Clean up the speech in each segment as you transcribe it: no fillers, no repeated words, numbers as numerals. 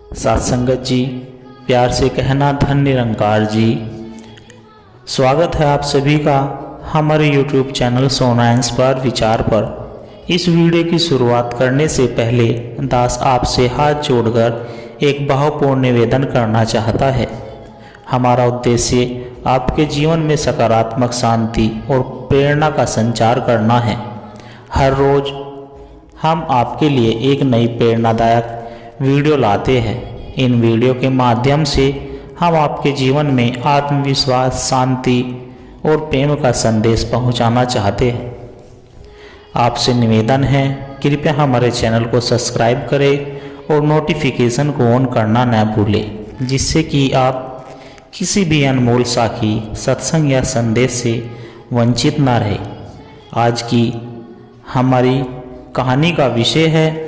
साथ संगत जी, प्यार से कहना धन निरंकार जी। स्वागत है आप सभी का हमारे YouTube चैनल सोना इंस्पायर विचार पर। इस वीडियो की शुरुआत करने से पहले दास आपसे हाथ जोड़कर एक भावपूर्ण निवेदन करना चाहता है। हमारा उद्देश्य आपके जीवन में सकारात्मक शांति और प्रेरणा का संचार करना है। हर रोज हम आपके लिए एक नई प्रेरणादायक वीडियो लाते हैं। इन वीडियो के माध्यम से हम आपके जीवन में आत्मविश्वास, शांति और प्रेम का संदेश पहुंचाना चाहते हैं। आपसे निवेदन है, कृपया हमारे चैनल को सब्सक्राइब करें और नोटिफिकेशन को ऑन करना न भूलें, जिससे कि आप किसी भी अनमोल साखी, सत्संग या संदेश से वंचित न रहे। आज की हमारी कहानी का विषय है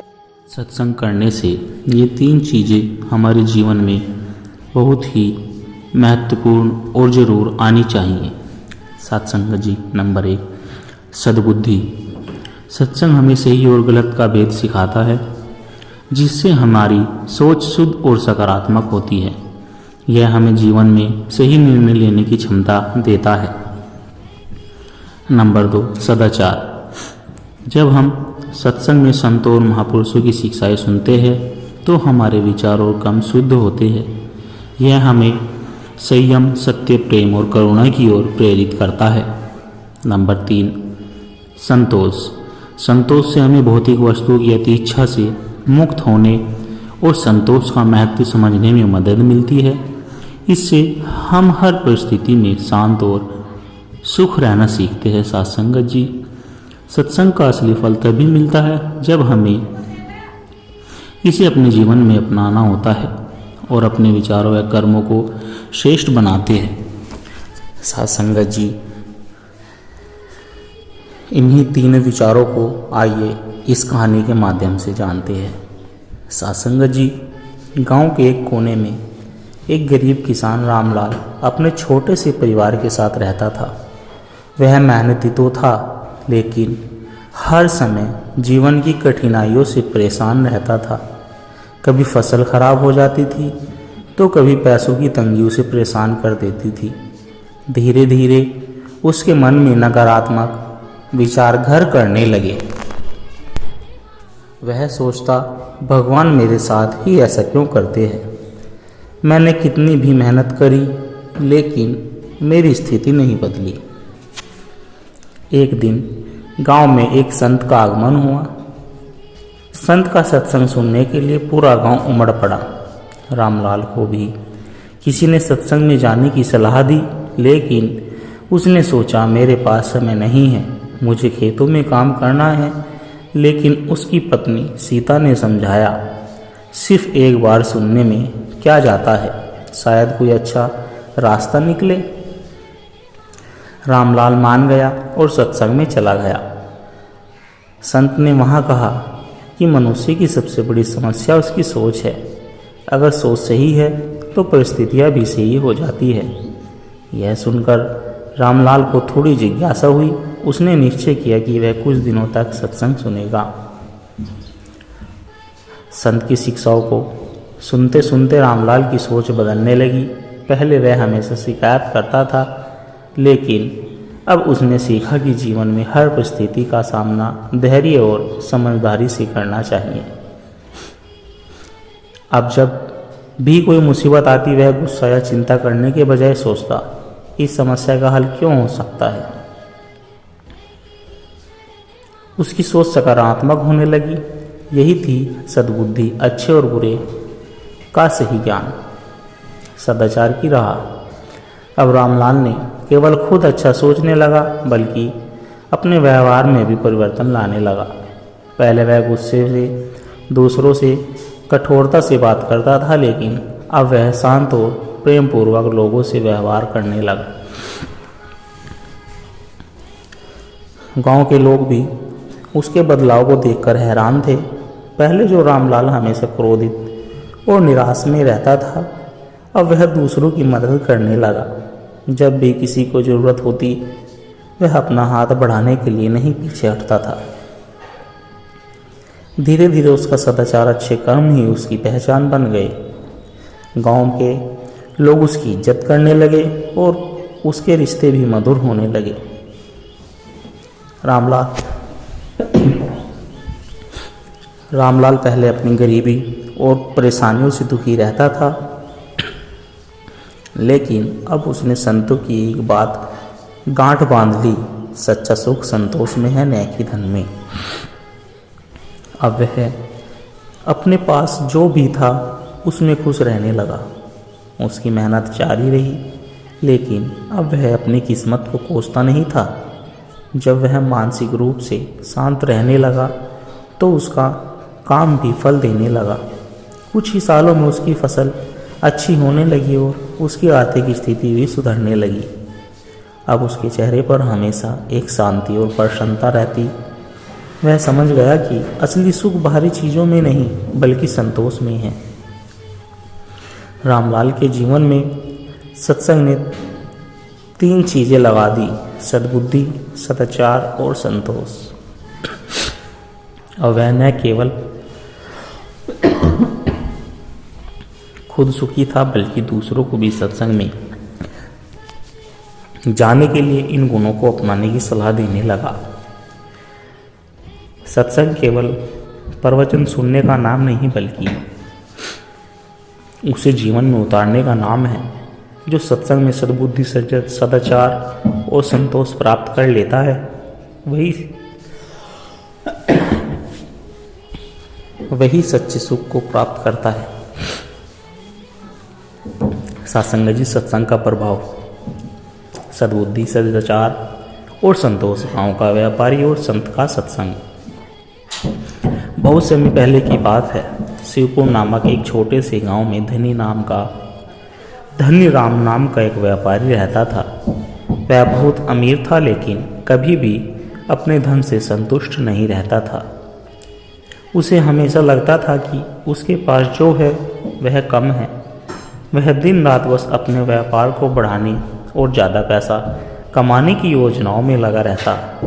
सत्संग करने से ये 3 चीज़ें हमारे जीवन में बहुत ही महत्वपूर्ण और ज़रूर आनी चाहिए। सत्संग जी, नंबर 1, सद्बुद्धि। सत्संग हमें सही और गलत का भेद सिखाता है, जिससे हमारी सोच शुद्ध और सकारात्मक होती है। यह हमें जीवन में सही निर्णय लेने की क्षमता देता है। नंबर 2, सदाचार। जब हम सत्संग में संतों और महापुरुषों की शिक्षाएं सुनते हैं तो हमारे विचार और कर्म शुद्ध होते हैं। यह हमें संयम, सत्य, प्रेम और करुणा की ओर प्रेरित करता है। नंबर 3, संतोष। संतोष से हमें भौतिक वस्तुओं की अति इच्छा से मुक्त होने और संतोष का महत्व समझने में मदद मिलती है। इससे हम हर परिस्थिति में शांत और सुख रहना सीखते हैं। सत्संग जी, सत्संग का असली फल तभी मिलता है जब हमें इसे अपने जीवन में अपनाना होता है और अपने विचारों व कर्मों को श्रेष्ठ बनाते हैं। सत्संग जी, इन्हीं 3 विचारों को आइए इस कहानी के माध्यम से जानते हैं। सत्संग जी, गांव के एक कोने में एक गरीब किसान रामलाल अपने छोटे से परिवार के साथ रहता था। वह मेहनती तो था, लेकिन हर समय जीवन की कठिनाइयों से परेशान रहता था। कभी फसल खराब हो जाती थी तो कभी पैसों की तंगी उसे परेशान कर देती थी। धीरे धीरे उसके मन में नकारात्मक विचार घर करने लगे। वह सोचता, भगवान मेरे साथ ही ऐसा क्यों करते हैं? मैंने कितनी भी मेहनत करी, लेकिन मेरी स्थिति नहीं बदली। एक दिन गांव में एक संत का आगमन हुआ। संत का सत्संग सुनने के लिए पूरा गांव उमड़ पड़ा। रामलाल को भी किसी ने सत्संग में जाने की सलाह दी, लेकिन उसने सोचा, मेरे पास समय नहीं है, मुझे खेतों में काम करना है। लेकिन उसकी पत्नी सीता ने समझाया, सिर्फ एक बार सुनने में क्या जाता है, शायद कोई अच्छा रास्ता निकले। रामलाल मान गया और सत्संग में चला गया। संत ने वहाँ कहा कि मनुष्य की सबसे बड़ी समस्या उसकी सोच है। अगर सोच सही है तो परिस्थितियाँ भी सही हो जाती है। यह सुनकर रामलाल को थोड़ी जिज्ञासा हुई। उसने निश्चय किया कि वह कुछ दिनों तक सत्संग सुनेगा। संत की शिक्षाओं को सुनते सुनते रामलाल की सोच बदलने लगी। पहले वह हमेशा शिकायत करता था, लेकिन अब उसने सीखा कि जीवन में हर परिस्थिति का सामना धैर्य और समझदारी से करना चाहिए। अब जब भी कोई मुसीबत आती, वह गुस्सा या चिंता करने के बजाय सोचता, इस समस्या का हल क्यों हो सकता है। उसकी सोच सकारात्मक होने लगी। यही थी सद्बुद्धि, अच्छे और बुरे का सही ज्ञान, सदाचार की राह। अब रामलाल ने केवल खुद अच्छा सोचने लगा, बल्कि अपने व्यवहार में भी परिवर्तन लाने लगा। पहले वह गुस्से से दूसरों से कठोरता से बात करता था, लेकिन अब वह शांत और प्रेम पूर्वक लोगों से व्यवहार करने लगा। गांव के लोग भी उसके बदलाव को देखकर हैरान थे। पहले जो रामलाल हमेशा क्रोधित और निराश में रहता था, अब वह दूसरों की मदद करने लगा। जब भी किसी को ज़रूरत होती, वह अपना हाथ बढ़ाने के लिए नहीं पीछे हटता था। धीरे धीरे उसका सदाचार, अच्छे कर्म ही उसकी पहचान बन गए। गांव के लोग उसकी इज्जत करने लगे और उसके रिश्ते भी मधुर होने लगे। रामलाल पहले अपनी गरीबी और परेशानियों से दुखी रहता था, लेकिन अब उसने संतों की एक बात गांठ बांध ली, सच्चा सुख संतोष में है, न कि धन में। अब वह अपने पास जो भी था उसमें खुश रहने लगा। उसकी मेहनत जारी रही, लेकिन अब वह अपनी किस्मत को कोसता नहीं था। जब वह मानसिक रूप से शांत रहने लगा तो उसका काम भी फल देने लगा। कुछ ही सालों में उसकी फसल अच्छी होने लगी और उसकी आर्थिक स्थिति भी सुधरने लगी। अब उसके चेहरे पर हमेशा एक शांति और प्रसन्नता रहती। वह समझ गया कि असली सुख बाहरी चीज़ों में नहीं बल्कि संतोष में है। रामलाल के जीवन में सत्संग ने 3 चीज़ें लगा दी: सद्बुद्धि, सदाचार और संतोष। और वह न केवल खुद सुखी था बल्कि दूसरों को भी सत्संग में जाने के लिए इन गुणों को अपनाने की सलाह देने लगा। सत्संग केवल प्रवचन सुनने का नाम नहीं बल्कि उसे जीवन में उतारने का नाम है। जो सत्संग में सद्बुद्धि, सदाचार और संतोष प्राप्त कर लेता है वही सच्चे सुख को प्राप्त करता है। सत्संग जी, सत्संग का प्रभाव। सद्बुद्धि, सदाचार और संतोष। गांव का व्यापारी और संत का सत्संग। बहुत समय पहले की बात है। शिवपुर नामक एक छोटे से गांव में धनीराम नाम का एक व्यापारी रहता था। वह बहुत अमीर था, लेकिन कभी भी अपने धन से संतुष्ट नहीं रहता था। उसे हमेशा लगता था कि उसके पास जो है वह कम है। वह दिन रात बस अपने व्यापार को बढ़ाने और ज़्यादा पैसा कमाने की योजनाओं में लगा रहता।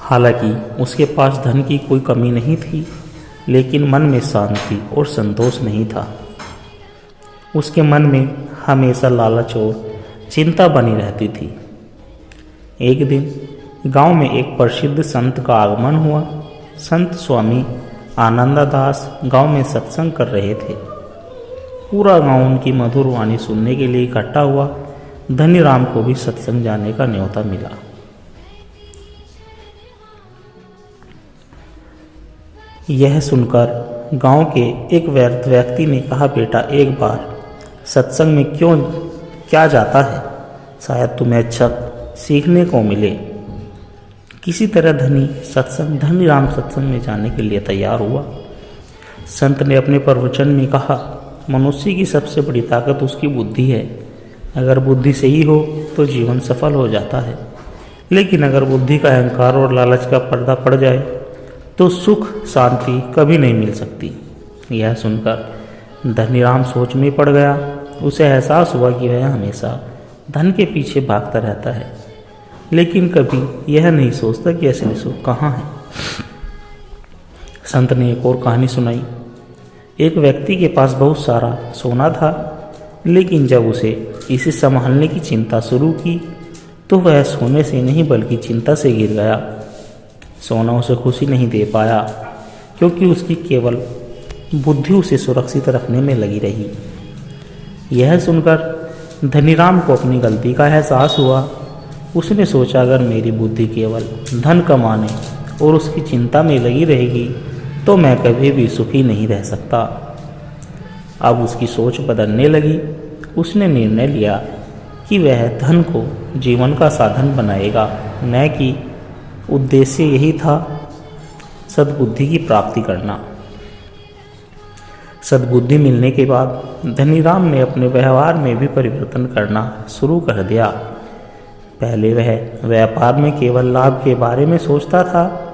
हालांकि उसके पास धन की कोई कमी नहीं थी, लेकिन मन में शांति और संतोष नहीं था। उसके मन में हमेशा लालच और चिंता बनी रहती थी। एक दिन गांव में एक प्रसिद्ध संत का आगमन हुआ। संत स्वामी आनंददास गांव में सत्संग कर रहे थे। पूरा गांव उनकी मधुर वाणी सुनने के लिए इकट्ठा हुआ। धनीराम को भी सत्संग जाने का न्योता मिला। यह सुनकर गांव के एक व्यक्ति ने कहा, बेटा एक बार सत्संग में क्या जाता है, शायद तुम्हें अच्छा सीखने को मिले। किसी तरह धनीराम सत्संग में जाने के लिए तैयार हुआ। संत ने अपने प्रवचन में कहा, मनुष्य की सबसे बड़ी ताकत उसकी बुद्धि है। अगर बुद्धि सही हो तो जीवन सफल हो जाता है, लेकिन अगर बुद्धि का अहंकार और लालच का पर्दा पड़ जाए तो सुख शांति कभी नहीं मिल सकती। यह सुनकर धनीराम सोच में पड़ गया। उसे एहसास हुआ कि वह हमेशा धन के पीछे भागता रहता है, लेकिन कभी यह नहीं सोचता कि असली सुख कहाँ है। संत ने एक और कहानी सुनाई। एक व्यक्ति के पास बहुत सारा सोना था, लेकिन जब उसे इसे संभालने की चिंता शुरू की तो वह सोने से नहीं बल्कि चिंता से गिर गया। सोना उसे खुशी नहीं दे पाया, क्योंकि उसकी केवल बुद्धि उसे सुरक्षित रखने में लगी रही। यह सुनकर धनीराम को अपनी गलती का एहसास हुआ। उसने सोचा, अगर मेरी बुद्धि केवल धन कमाने और उसकी चिंता में लगी रहेगी तो मैं कभी भी सुखी नहीं रह सकता। अब उसकी सोच बदलने लगी। उसने निर्णय लिया कि वह धन को जीवन का साधन बनाएगा, न कि उद्देश्य यही था सद्बुद्धि की प्राप्ति करना। सद्बुद्धि मिलने के बाद धनीराम ने अपने व्यवहार में भी परिवर्तन करना शुरू कर दिया। पहले वह व्यापार में केवल लाभ के बारे में सोचता था,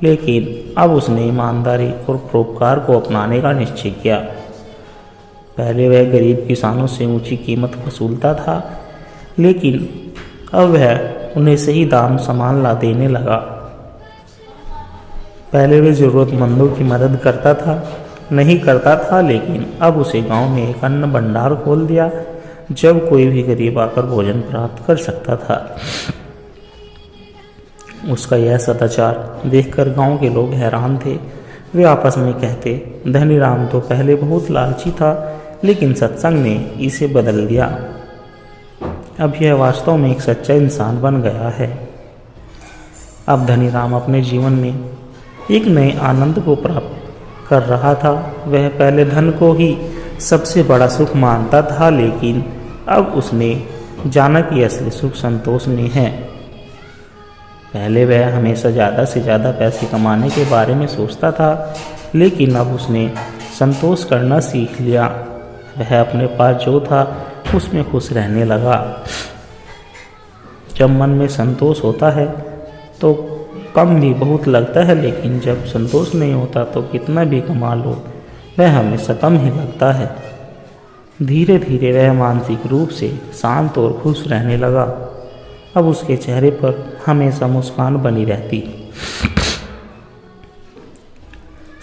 लेकिन अब उसने ईमानदारी और परोपकार को अपनाने का निश्चय किया। पहले वह गरीब किसानों से ऊंची कीमत वसूलता था, लेकिन अब वह उन्हें सही दाम सामान ला देने लगा। पहले वह ज़रूरतमंदों की मदद करता था, नहीं करता था, लेकिन अब उसे गांव में एक अन्न भंडार खोल दिया जब कोई भी गरीब आकर भोजन प्राप्त कर सकता था। उसका यह सदाचार देखकर गांव के लोग हैरान थे। वे आपस में कहते, धनीराम तो पहले बहुत लालची था, लेकिन सत्संग ने इसे बदल दिया। अब यह वास्तव में एक सच्चा इंसान बन गया है। अब धनीराम अपने जीवन में एक नए आनंद को प्राप्त कर रहा था। वह पहले धन को ही सबसे बड़ा सुख मानता था, लेकिन अब उसने जाना कि असली सुख संतोष में है। पहले वह हमेशा ज़्यादा से ज़्यादा पैसे कमाने के बारे में सोचता था, लेकिन अब उसने संतोष करना सीख लिया। वह अपने पास जो था उसमें खुश रहने लगा। जब मन में संतोष होता है तो कम भी बहुत लगता है, लेकिन जब संतोष नहीं होता तो कितना भी कमा लो वह हमेशा कम ही लगता है। धीरे धीरे वह मानसिक रूप से शांत और खुश रहने लगा। अब उसके चेहरे पर हमेशा मुस्कान बनी रहती।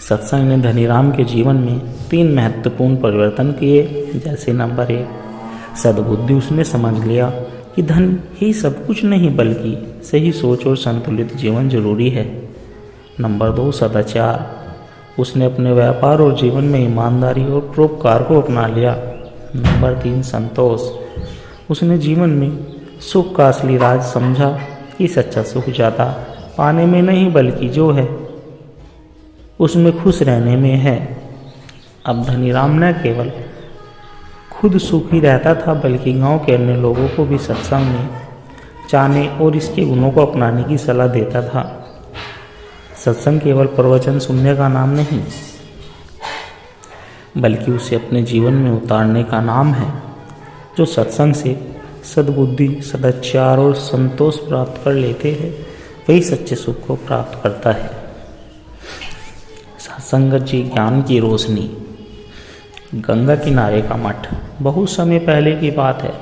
सत्संग ने धनीराम के जीवन में 3 महत्वपूर्ण परिवर्तन किए। जैसे नंबर 1, सद्बुद्धि। उसने समझ लिया कि धन ही सब कुछ नहीं, बल्कि सही सोच और संतुलित जीवन जरूरी है। नंबर 2, सदाचार। उसने अपने व्यापार और जीवन में ईमानदारी और परोपकार को अपना लिया। नंबर 3, संतोष। उसने जीवन में सुख का असली राज समझा कि सच्चा सुख ज़्यादा पाने में नहीं, बल्कि जो है उसमें खुश रहने में है। अब धनीराम न केवल खुद सुखी रहता था, बल्कि गांव के अन्य लोगों को भी सत्संग में जाने और इसके गुणों को अपनाने की सलाह देता था। सत्संग केवल प्रवचन सुनने का नाम नहीं, बल्कि उसे अपने जीवन में उतारने का नाम है। जो सत्संग से सद्बुद्धि, सदाचार और संतोष प्राप्त कर लेते हैं, वही सच्चे सुख को प्राप्त करता है। सत्संग जी ज्ञान की रोशनी। गंगा किनारे का मठ। बहुत समय पहले की बात है।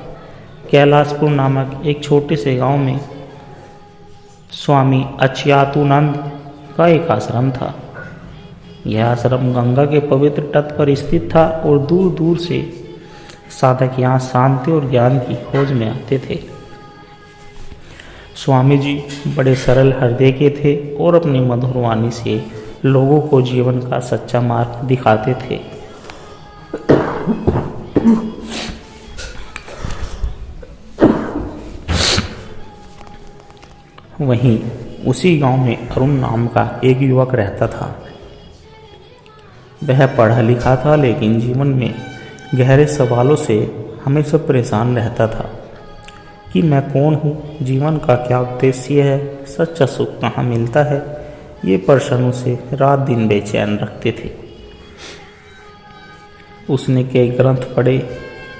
कैलाशपुर नामक एक छोटे से गांव में स्वामी अच्युतानंद का एक आश्रम था। यह आश्रम गंगा के पवित्र तट पर स्थित था और दूर दूर से साधक यहाँ शांति और ज्ञान की खोज में आते थे। स्वामी जी बड़े सरल हृदय के थे और अपनी मधुर वाणी से लोगों को जीवन का सच्चा मार्ग दिखाते थे। वहीं उसी गांव में अरुण नाम का एक युवक रहता था। वह पढ़ा लिखा था, लेकिन जीवन में गहरे सवालों से हमेशा परेशान रहता था कि मैं कौन हूँ, जीवन का क्या उद्देश्य है, सच्चा सुख कहाँ मिलता है। ये प्रश्न उसे रात दिन बेचैन रखते थे। उसने कई ग्रंथ पढ़े,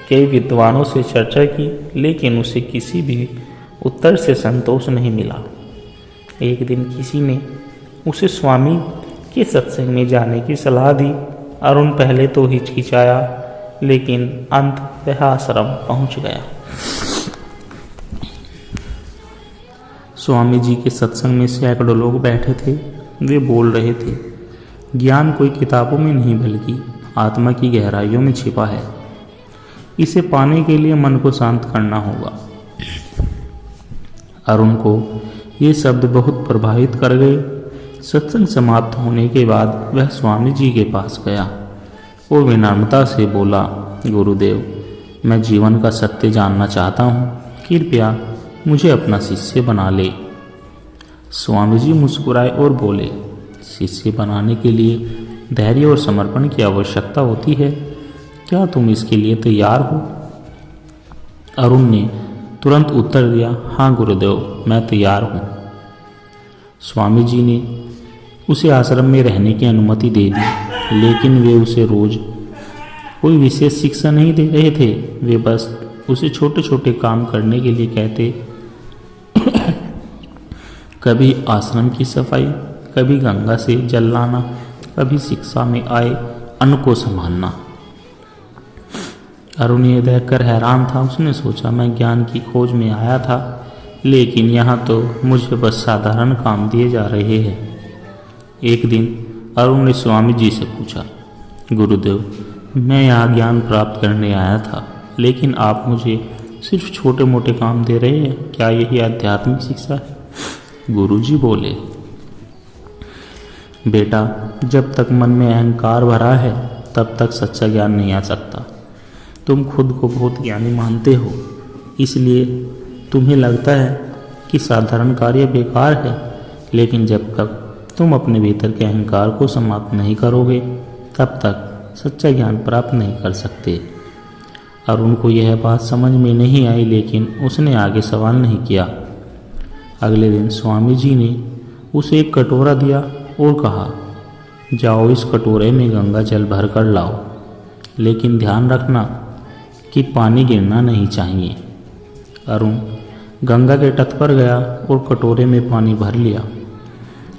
कई विद्वानों से चर्चा की, लेकिन उसे किसी भी उत्तर से संतोष नहीं मिला। एक दिन किसी ने उसे स्वामी के सत्संग में जाने की सलाह दी। अरुण पहले तो हिचकिचाया, लेकिन अंत वह आश्रम पहुंच गया। स्वामी जी के सत्संग में सैकड़ों लोग बैठे थे। वे बोल रहे थे, ज्ञान कोई किताबों में नहीं, बल्कि आत्मा की गहराइयों में छिपा है। इसे पाने के लिए मन को शांत करना होगा। अरुण को ये शब्द बहुत प्रभावित कर गए। सत्संग समाप्त होने के बाद वह स्वामी जी के पास गया और विनम्रता से बोला, गुरुदेव, मैं जीवन का सत्य जानना चाहता हूँ, कृपया मुझे अपना शिष्य बना ले। स्वामी जी मुस्कुराए और बोले, शिष्य बनाने के लिए धैर्य और समर्पण की आवश्यकता होती है। क्या तुम इसके लिए तैयार हो? अरुण ने तुरंत उत्तर दिया, हाँ गुरुदेव, मैं तैयार हूँ। स्वामी जी ने उसे आश्रम में रहने की अनुमति दे दी, लेकिन वे उसे रोज कोई विशेष शिक्षा नहीं दे रहे थे। वे बस उसे छोटे छोटे काम करने के लिए कहते। कभी आश्रम की सफाई, कभी गंगा से जल लाना, कभी शिक्षा में आए अन्न को संभालना। अरुण ये देखकर हैरान था। उसने सोचा, मैं ज्ञान की खोज में आया था, लेकिन यहाँ तो मुझे बस साधारण काम दिए जा रहे हैं। एक दिन अरुण ने स्वामी जी से पूछा, गुरुदेव, मैं यहाँ ज्ञान प्राप्त करने आया था, लेकिन आप मुझे सिर्फ छोटे मोटे काम दे रहे हैं। क्या यही आध्यात्मिक शिक्षा है? गुरुजी बोले, बेटा, जब तक मन में अहंकार भरा है तब तक सच्चा ज्ञान नहीं आ सकता। तुम खुद को बहुत ज्ञानी मानते हो, इसलिए तुम्हें लगता है कि साधारण कार्य बेकार है, लेकिन जब तक तुम अपने भीतर के अहंकार को समाप्त नहीं करोगे तब तक सच्चा ज्ञान प्राप्त नहीं कर सकते। अरुण को यह बात समझ में नहीं आई, लेकिन उसने आगे सवाल नहीं किया। अगले दिन स्वामी जी ने उसे एक कटोरा दिया और कहा, जाओ इस कटोरे में गंगा जल भर कर लाओ, लेकिन ध्यान रखना कि पानी गिरना नहीं चाहिए। अरुण गंगा के तट पर गया और कटोरे में पानी भर लिया,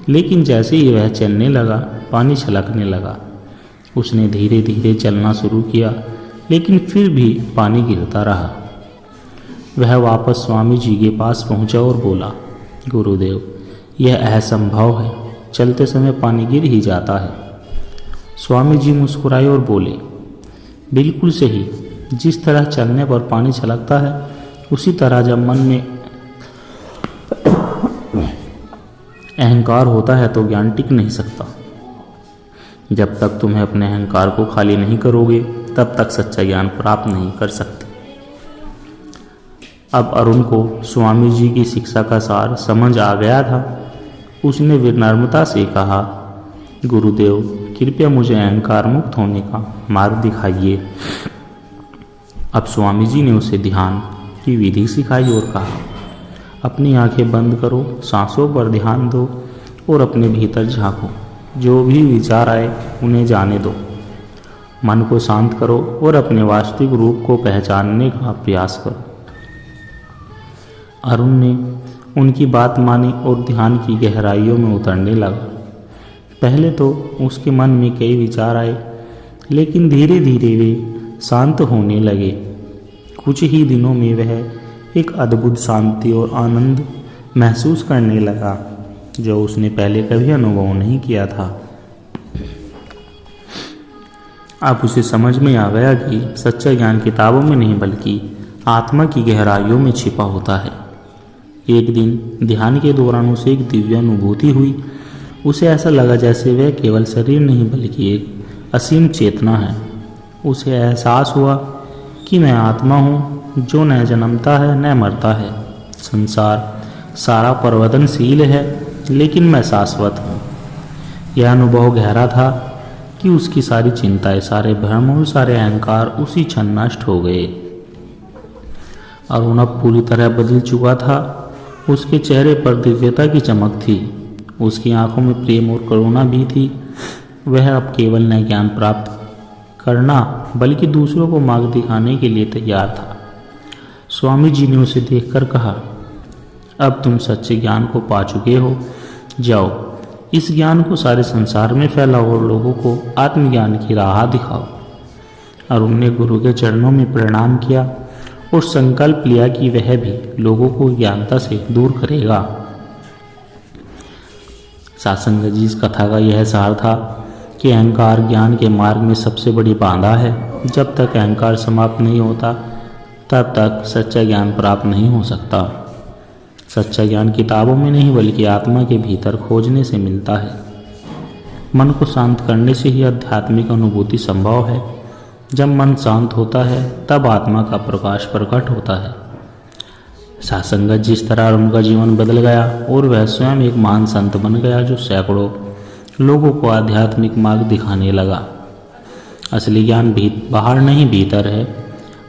लेकिन जैसे ही वह चलने लगा पानी छलकने लगा। उसने धीरे धीरे चलना शुरू किया, लेकिन फिर भी पानी गिरता रहा। वह वापस स्वामी जी के पास पहुंचा और बोला, गुरुदेव, यह असंभव है, चलते समय पानी गिर ही जाता है। स्वामी जी मुस्कुराए और बोले, बिल्कुल सही, जिस तरह चलने पर पानी छलकता है उसी तरह जब मन में अहंकार होता है तो ज्ञान टिक नहीं सकता। जब तक तुम्हें अपने अहंकार को खाली नहीं करोगे तब तक सच्चा ज्ञान प्राप्त नहीं कर सकते। अब अरुण को स्वामी जी की शिक्षा का सार समझ आ गया था। उसने विनम्रता से कहा, गुरुदेव, कृपया मुझे अहंकार मुक्त होने का मार्ग दिखाइए। अब स्वामी जी ने उसे ध्यान की विधि सिखाई और कहा, अपनी आंखें बंद करो, सांसों पर ध्यान दो और अपने भीतर झांको। जो भी विचार आए उन्हें जाने दो। मन को शांत करो और अपने वास्तविक रूप को पहचानने का प्रयास करो। अरुण ने उनकी बात मानी और ध्यान की गहराइयों में उतरने लगा। पहले तो उसके मन में कई विचार आए, लेकिन धीरे धीरे वे शांत होने लगे। कुछ ही दिनों में वह एक अद्भुत शांति और आनंद महसूस करने लगा, जो उसने पहले कभी अनुभव नहीं किया था। अब उसे समझ में आ गया कि सच्चा ज्ञान किताबों में नहीं बल्कि आत्मा की गहराइयों में छिपा होता है। एक दिन ध्यान के दौरान उसे एक दिव्य अनुभूति हुई। उसे ऐसा लगा जैसे वह केवल शरीर नहीं बल्कि एक असीम चेतना है। उसे एहसास हुआ कि मैं आत्मा हूँ जो न जन्मता है न मरता है। संसार सारा परिवर्तनशील है, लेकिन मैं शाश्वत हूँ। यह अनुभव गहरा था कि उसकी सारी चिंताएं, सारे भ्रम और सारे अहंकार उसी क्षण नष्ट हो गए। अरुण अब पूरी तरह बदल चुका था। उसके चेहरे पर दिव्यता की चमक थी, उसकी आंखों में प्रेम और करुणा भी थी। वह अब केवल न ज्ञान प्राप्त करना बल्कि दूसरों को मार्ग दिखाने के लिए तैयार था। स्वामी जी ने उसे देखकर कहा, अब तुम सच्चे ज्ञान को पा चुके हो, जाओ इस ज्ञान को सारे संसार में फैलाओ और लोगों को आत्मज्ञान की राह दिखाओ। अरुण ने गुरु के चरणों में प्रणाम किया और संकल्प लिया कि वह भी लोगों को ज्ञानता से दूर करेगा। सत्संग जी इस कथा का यह सार था कि अहंकार ज्ञान के मार्ग में सबसे बड़ी बाधा है। जब तक अहंकार समाप्त नहीं होता तब तक सच्चा ज्ञान प्राप्त नहीं हो सकता। सच्चा ज्ञान किताबों में नहीं बल्कि आत्मा के भीतर खोजने से मिलता है। मन को शांत करने से ही आध्यात्मिक अनुभूति संभव है। जब मन शांत होता है तब आत्मा का प्रकाश प्रकट होता है। सत्संगत जिस तरह उनका जीवन बदल गया और वह स्वयं एक महान संत बन गया जो सैकड़ों लोगों को आध्यात्मिक मार्ग दिखाने लगा। असली ज्ञान बाहर नहीं भीतर है।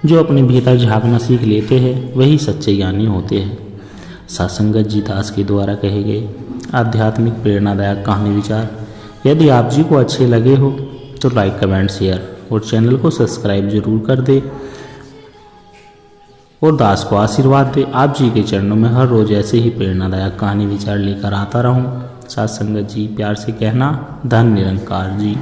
जो अपने भीतर झांकना सीख लेते हैं वही सच्चे ज्ञानी होते हैं। सत्संगत जी दास के द्वारा कहे गए आध्यात्मिक प्रेरणादायक कहानी विचार यदि आप जी को अच्छे लगे हो तो लाइक, कमेंट, शेयर और चैनल को सब्सक्राइब जरूर कर दे और दास को आशीर्वाद दे। आप जी के चरणों में हर रोज ऐसे ही प्रेरणादायक कहानी विचार लेकर आता रहूं। सत्संगत जी प्यार से कहना, धन निरंकार जी।